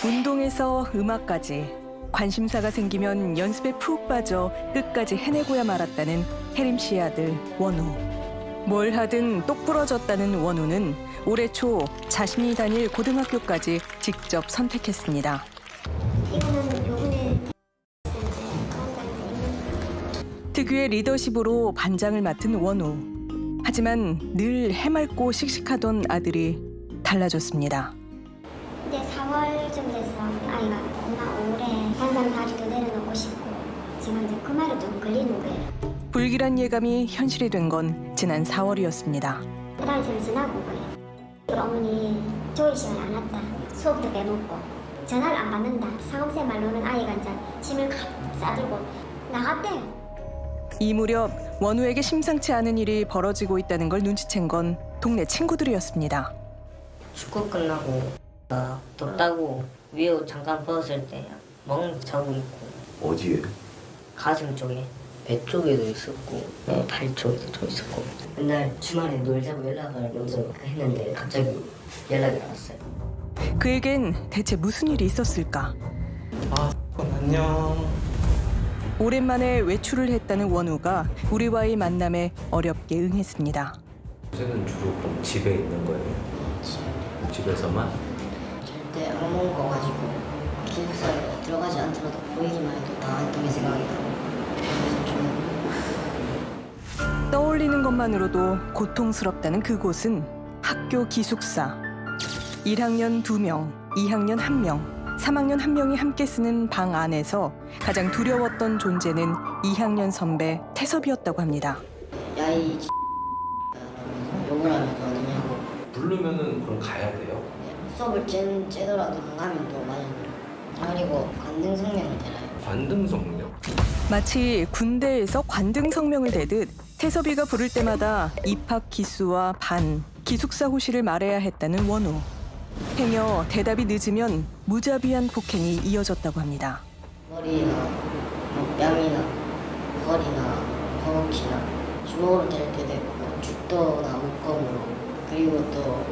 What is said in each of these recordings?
운동에서 음악까지 관심사가 생기면 연습에 푹 빠져 끝까지 해내고야 말았다는 혜림 씨의 아들 원우. 뭘 하든 똑부러졌다는 원우는 올해 초 자신이 다닐 고등학교까지 직접 선택했습니다. 특유의 리더십으로 반장을 맡은 원우. 하지만 늘 해맑고 씩씩하던 아들이 달라졌습니다. 이제 4월쯤 돼서 아이가 엄마 올해 반장 다리도 내려놓고 싶고 지금 이제 그 말이 좀 걸리는 거예요. 불길한 예감이 현실이 된 건 지난 4월이었습니다. 그다음에 전화가 온 거예요. 어머니 조회 시간에 안 왔다. 수업도 빼먹고 전화를 안 받는다. 상업생 말로는 아이가 이제 짐을 가득 싸들고 나갔대요. 이 무렵 원우에게 심상치 않은 일이 벌어지고 있다는 걸 눈치챈 건 동네 친구들이었습니다. 축구 끝나고 덥다고 위에 옷 잠깐 벗었을 때 멍 자고 있고. 어디에? 가슴 쪽에. 배 쪽에도 있었고 발 쪽에도 좀 있었고. 맨날 주말에 놀자고 연락을 먼저 했는데 갑자기 연락이 안 왔어요. 그에겐 대체 무슨 일이 있었을까? 안녕. 오랜만에 외출을 했다는 원우가 우리와의 만남에 어렵게 응했습니다. 요새는 주로 그럼 집에 있는 거예요? 집에서만? 절대 안 먹어가지고 기숙사에 들어가지 않더라도 보이기만 해도 다 했던 게 생각이 나고. 떠올리는 것만으로도 고통스럽다는 그곳은 학교 기숙사. 1학년 2명, 2학년 1명, 3학년 1명이 함께 쓰는 방 안에서 가장 두려웠던 존재는 2학년 선배 태섭이었다고 합니다. 야이 욕을 하거든요. 부르면은 그럼 가야 돼요? 수업을 째더라도 안 가면 또 맞아요. 그리고 관등성명을 대라요. 관등성명? 마치 군대에서 관등성명을 대듯 태섭이가 부를 때마다 입학 기수와 반, 기숙사 호실을 말해야 했다는 원우. 행여 대답이 늦으면 무자비한 폭행이 이어졌다고 합니다. 머리나 뺨이나 허리나 허벅지나 주먹으로 때릴 때도 있고 죽도나 목검으로 그리고 또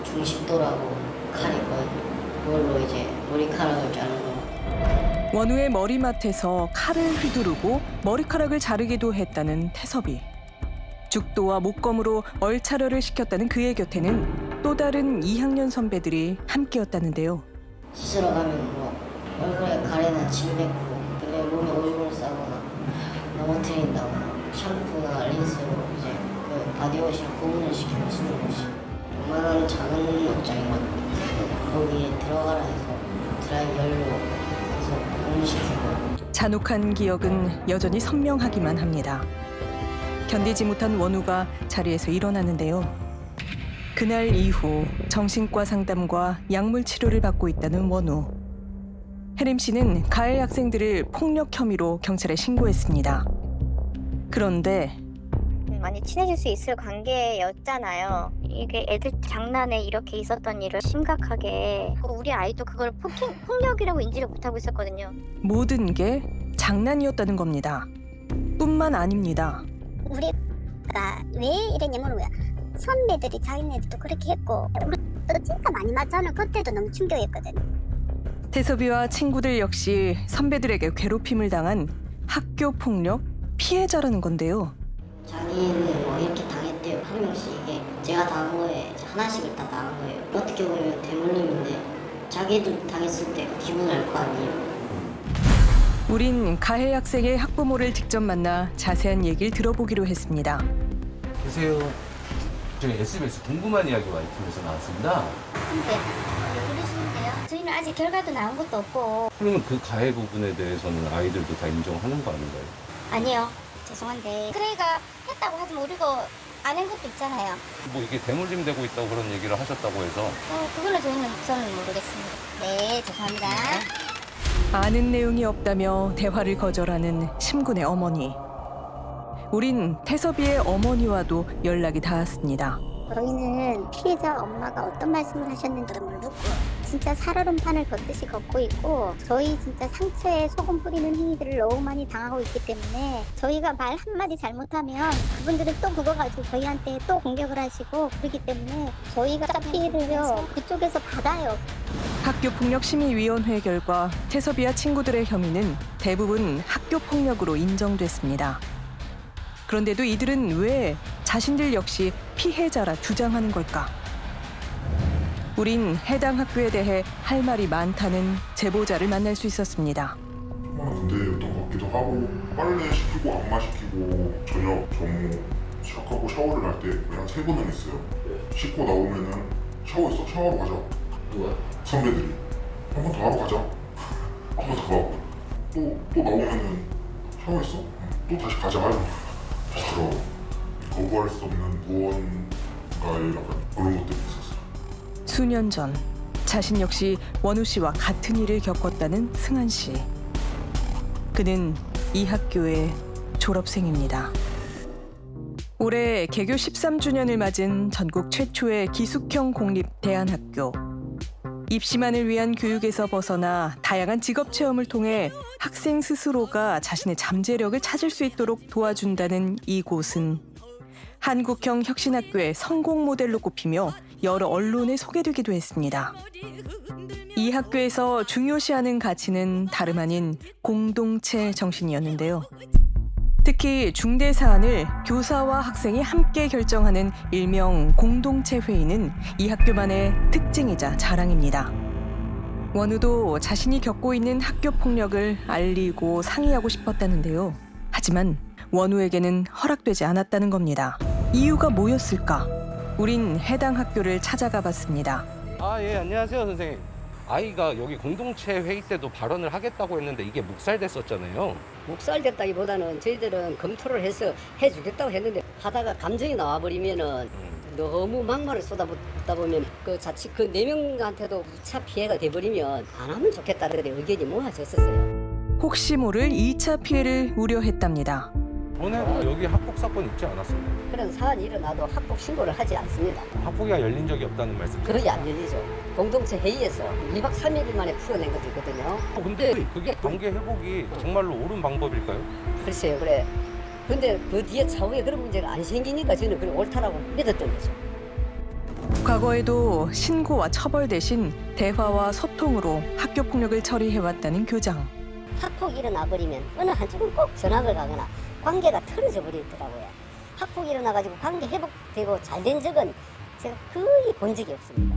중식도라고 칼이 있거든요. 그걸로 이제 머리카락을 자르고. 원우의 머리맡에서 칼을 휘두르고 머리카락을 자르기도 했다는 태섭이. 죽도와 목검으로 얼차려를 시켰다는 그의 곁에는 또 다른 2학년 선배들이 함께였다는데요. 씻으러 가면 뭐 얼굴에 가래나 침 뱉고 그리고 몸에 오줌을 싸거나 넘어뜨린다거나 샴푸나 린스로 이제 그 바디워시 구분을 시키고 쓰는 것이 요만한 작은 옷장이거든요. 거기에 들어가라 해서 드라이열로 해서 구분시키고. 잔혹한 기억은 여전히 선명하기만 합니다. 견디지 못한 원우가 자리에서 일어나는데요. 그날 이후 정신과 상담과 약물 치료를 받고 있다는 원우. 혜림 씨는 가해 학생들을 폭력 혐의로 경찰에 신고했습니다. 그런데 많이 친해질 수 있을 관계였잖아요. 이게 애들 장난에 이렇게 있었던 일을 심각하게 우리 아이도 그걸 폭력이라고 인지를 못하고 있었거든요. 모든 게 장난이었다는 겁니다. 뿐만 아닙니다. 우리가 왜 이랬냐면 선배들이 자기네들도 그렇게 했고 우리도 진짜 많이 맞잖아. 그때도 너무 충격이었거든. 태섭이와 친구들 역시 선배들에게 괴롭힘을 당한 학교 폭력 피해자라는 건데요. 자기는 뭐 이렇게 당했대요. 한 명씩 이게 제가 당한 거에 하나씩을 다 당한 거예요. 어떻게 보면 대물림인데 자기도 당했을 때 기분을 알 거 아니에요. 우린 가해 학생의 학부모를 직접 만나 자세한 얘기를 들어보기로 했습니다. 계세요. 저희 SBS 궁금한 이야기 와이프에서 나왔습니다. 근데 왜 그러시는데요? 저희는 아직 결과도 나온 것도 없고. 그러면 그 가해 부분에 대해서는 아이들도 다 인정하는 거 아닌가요? 아니요. 죄송한데 그러니까 했다고 하지만 우리가 안 한 것도 있잖아요. 뭐 이게 대물림 되고 있다고 그런 얘기를 하셨다고 해서. 그거는 저는 모르겠습니다. 네, 죄송합니다. 아는 내용이 없다며 대화를 거절하는 심군의 어머니. 우린 태섭이의 어머니와도 연락이 닿았습니다. 저희는 피해자 엄마가 어떤 말씀을 하셨는지도 모르고 진짜 살얼음판을 걷듯이 걷고 있고 저희 진짜 상처에 소금 뿌리는 행위들을 너무 많이 당하고 있기 때문에 저희가 말 한마디 잘못하면 그분들은 또 그거 가지고 저희한테 또 공격을 하시고 그렇기 때문에 저희가 피해를요 그쪽에서 받아요. 학교폭력심의위원회 결과 태섭이와 친구들의 혐의는 대부분 학교폭력으로 인정됐습니다. 그런데도 이들은 왜 자신들 역시 피해자라 주장하는 걸까? 우린 해당 학교에 대해 할 말이 많다는 제보자를 만날 수 있었습니다. 군대였던 것 같기도 하고 빨래 시키고 안마 시키고 저녁 점호 시작하고 샤워를 할 때 그냥 3번은 했어요. 씻고 나오면은 샤워했어? 샤워하러 가자. 누가? 선배들이 한 번 더 하러 가자. 한 번 더 하고 또 나오면은 샤워했어? 또 다시 가자. 다시 들어가고 거부할 수 없는 무언가의 약간 그런 것들이 있었어요. 수년 전 자신 역시 원우 씨와 같은 일을 겪었다는 승한 씨. 그는 이 학교의 졸업생입니다. 올해 개교 13주년을 맞은 전국 최초의 기숙형 공립 대안학교. 입시만을 위한 교육에서 벗어나 다양한 직업 체험을 통해 학생 스스로가 자신의 잠재력을 찾을 수 있도록 도와준다는 이곳은 한국형 혁신학교의 성공 모델로 꼽히며 여러 언론에 소개되기도 했습니다. 이 학교에서 중요시하는 가치는 다름 아닌 공동체 정신이었는데요. 특히 중대 사안을 교사와 학생이 함께 결정하는 일명 공동체 회의는 이 학교만의 특징이자 자랑입니다. 원우도 자신이 겪고 있는 학교 폭력을 알리고 상의하고 싶었다는데요. 하지만 원우에게는 허락되지 않았다는 겁니다. 이유가 뭐였을까? 우린 해당 학교를 찾아가 봤습니다. 예, 안녕하세요, 선생님. 아이가 여기 공동체 회의 때도 발언을 하겠다고 했는데 이게 묵살됐었잖아요. 묵살됐다기보다는 저희들은 검토를 해서 해주겠다고 했는데 하다가 감정이 나와버리면은 너무 막말을 쏟아붓다 보면 그 자칫 그 4명한테도 2차 피해가 돼버리면 안 하면 좋겠다는 의견이 모아졌었어요. 혹시 모를 2차 피해를 우려했답니다. 전에도 여기 학폭 사건 있지 않았어요? 그런 사안이 일어나도 학폭 신고를 하지 않습니다. 학폭이 열린 적이 없다는 말씀이죠? 거의 안 열리죠. 공동체 회의에서 2박 3일 만에 풀어낸 것도 있거든요. 근데 그게 관계 회복이 정말로 옳은 방법일까요? 글쎄요, 그래. 근데 그 뒤에 차후에 그런 문제가 안 생기니까 저는 그걸 옳다라고 믿었던 거죠. 과거에도 신고와 처벌 대신 대화와 소통으로 학교 폭력을 처리해왔다는 교장. 학폭이 일어나 버리면 어느 한쪽은 꼭 전학을 가거나 관계가 틀어져 버리더라고요. 학폭이 일어나가지고 관계 회복되고 잘 된 적은 제가 거의 본 적이 없습니다.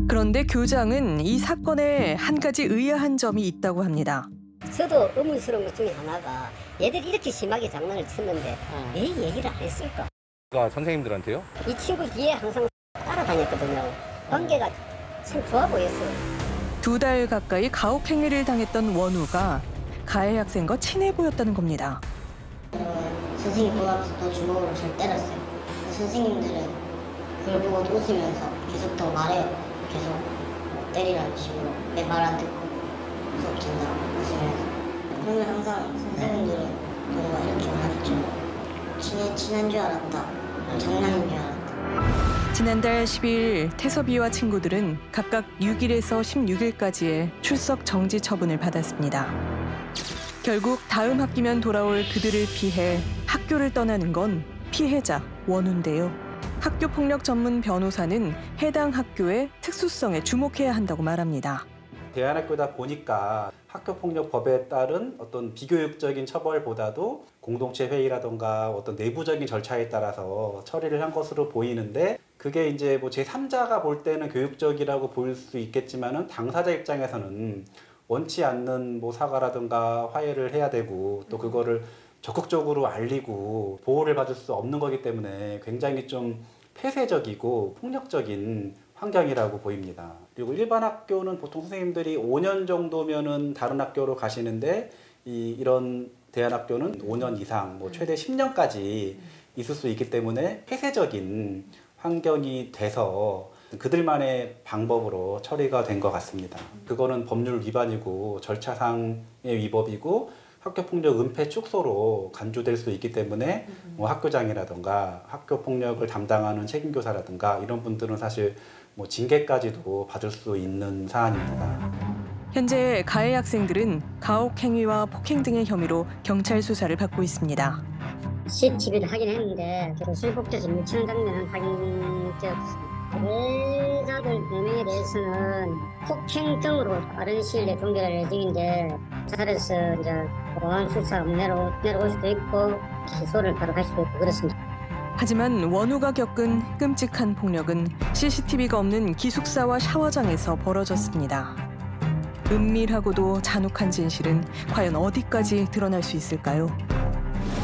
그런데 교장은 이 사건에 한 가지 의아한 점이 있다고 합니다. 저도 의문스러운 것 중에 하나가 얘들이 이렇게 심하게 장난을 쳤는데 왜 얘기를 안 했을까? 선생님들한테요? 이 친구 뒤에 항상 따라다녔거든요. 관계가 참 좋아 보였어요. 2달 가까이 가혹 행위를 당했던 원우가 가해 학생과 친해 보였다는 겁니다. 선생님 문 앞에서 또 주먹으로 저를 때렸어요. 선생님들은 그걸 보고 웃으면서 계속 더 말해요. 계속 때리라는 식으로 내 말 안 듣고 수업 된다고 웃으면서. 그러면 항상 선생님들은 뭔가 이렇게 말했죠. 친한 줄 알았다. 장난인 줄 알았다. 지난달 12일 태섭이와 친구들은 각각 6일에서 16일까지의 출석 정지 처분을 받았습니다. 결국 다음 학기면 돌아올 그들을 피해 학교를 떠나는 건 피해자 원우인데요. 학교폭력 전문 변호사는 해당 학교의 특수성에 주목해야 한다고 말합니다. 대안학교다 보니까 학교폭력법에 따른 어떤 비교육적인 처벌보다도 공동체 회의라던가 어떤 내부적인 절차에 따라서 처리를 한 것으로 보이는데, 그게 이제 뭐 제3자가 볼 때는 교육적이라고 보일 수 있겠지만은 당사자 입장에서는 원치 않는 뭐 사과라든가 화해를 해야 되고 또 그거를 적극적으로 알리고 보호를 받을 수 없는 거기 때문에 굉장히 좀 폐쇄적이고 폭력적인 환경이라고 보입니다. 그리고 일반 학교는 보통 선생님들이 5년 정도면은 다른 학교로 가시는데 이런 대안학교는 5년 이상, 뭐 최대 10년까지 있을 수 있기 때문에 폐쇄적인 환경이 돼서 그들만의 방법으로 처리가 된 것 같습니다. 그거는 법률 위반이고 절차상의 위법이고 학교폭력 은폐 축소로 간주될 수 있기 때문에 뭐 학교장이라든가 학교폭력을 담당하는 책임교사라든가 이런 분들은 사실 뭐 징계까지도 받을 수 있는 사안입니다. 현재 가해 학생들은 가혹 행위와 폭행 등의 혐의로 경찰 수사를 받고 있습니다. CCTV를 확인했는데 술복도에서 밀치는 장면은 확인되었습니다. 가해자들 4명에 대해서는 폭행 등으로 빠른 시일 내에 종결할 예정인데 자살해서 이제 보안 수사 내려올 수도 있고 기소를 바로 할 수도 있고 그렇습니다. 하지만 원우가 겪은 끔찍한 폭력은 CCTV가 없는 기숙사와 샤워장에서 벌어졌습니다. 은밀하고도 잔혹한 진실은 과연 어디까지 드러날 수 있을까요?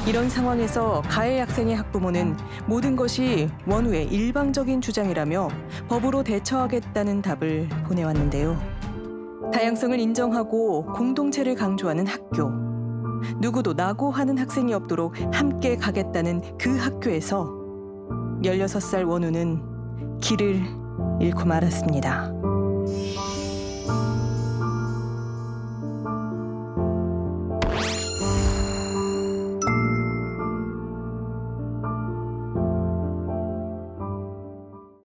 이런 상황에서 가해 학생의 학부모는 모든 것이 원우의 일방적인 주장이라며 법으로 대처하겠다는 답을 보내왔는데요. 다양성을 인정하고 공동체를 강조하는 학교. 누구도 나고 하는 학생이 없도록 함께 가겠다는 그 학교에서 16살 원우는 길을 잃고 말았습니다.